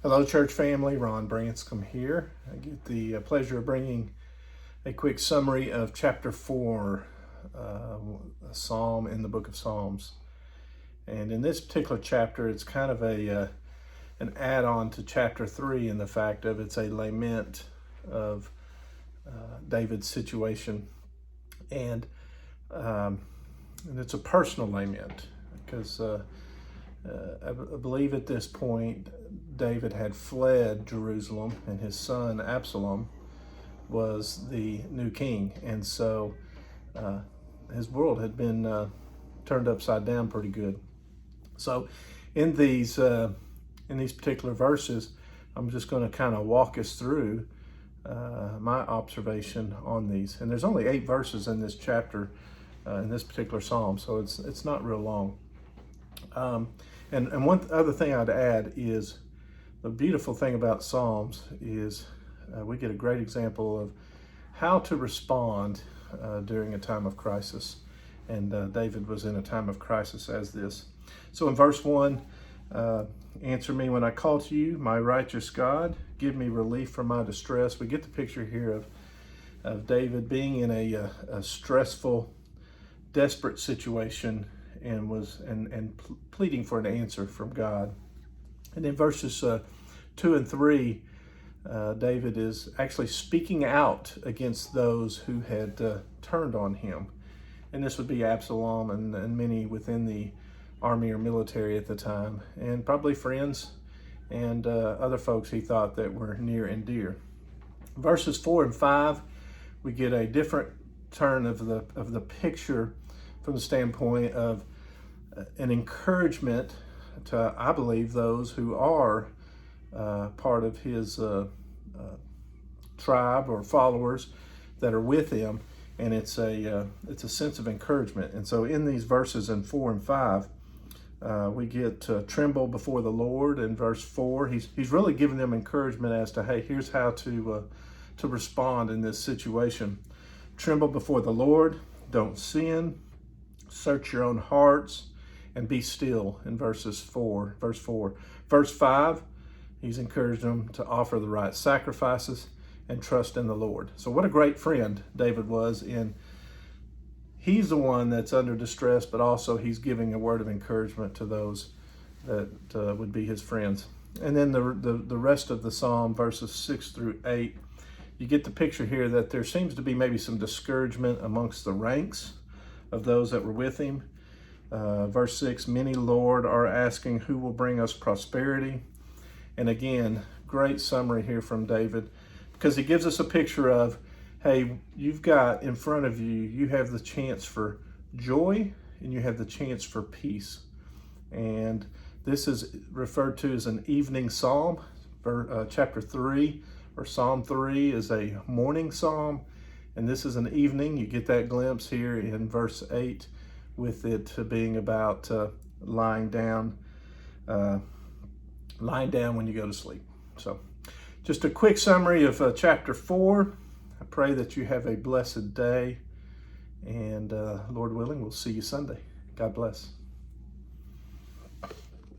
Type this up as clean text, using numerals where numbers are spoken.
Hello, church family. Ron Branscombe here. I get the pleasure of bringing a quick summary of chapter 4, a psalm in the book of Psalms. And in this particular chapter, it's kind of an add-on to chapter 3 in the fact of it's a lament of David's situation. And it's a personal lament because I believe at this point, David had fled Jerusalem, and his son Absalom was the new king. And so his world had been turned upside down pretty good. So in these particular verses, I'm just going to kind of walk us through my observation on these. And there's only 8 verses in this chapter, in this particular psalm, so it's not real long. And one other thing I'd add is the beautiful thing about Psalms is we get a great example of how to respond during a time of crisis. And David was in a time of crisis as this. So in verse 1, answer me when I call to you, my righteous God, give me relief from my distress. We get the picture here of David being in a stressful, desperate situation and pleading for an answer from God. And in verses 2 and 3, David is actually speaking out against those who had turned on him. And this would be Absalom and many within the army or military at the time, and probably friends and other folks he thought that were near and dear. Verses 4 and 5, we get a different turn of the picture from the standpoint of an encouragement to, I believe, those who are part of his tribe or followers that are with him, and it's a sense of encouragement. And so in these verses in 4 and 5, we get tremble before the Lord. In verse 4, he's really giving them encouragement as to, hey, here's how to respond in this situation. Tremble before the Lord, don't sin, search your own hearts, and be still in verse 4. Verse 5, he's encouraged them to offer the right sacrifices and trust in the Lord. So what a great friend David was. He's the one that's under distress, but also he's giving a word of encouragement to those that would be his friends. And then the rest of the psalm, verses 6 through 8, you get the picture here that there seems to be maybe some discouragement amongst the ranks of those that were with him. Verse 6, many, Lord, are asking who will bring us prosperity. And again, great summary here from David, because he gives us a picture of, hey, you've got in front of you, you have the chance for joy and you have the chance for peace. And this is referred to as an evening psalm. Chapter 3 or Psalm 3 is a morning psalm, and this is an evening. You get that glimpse here in verse 8 with it being about lying down when you go to sleep. So just a quick summary of chapter 4. I pray that you have a blessed day, and Lord willing, we'll see you Sunday. God bless.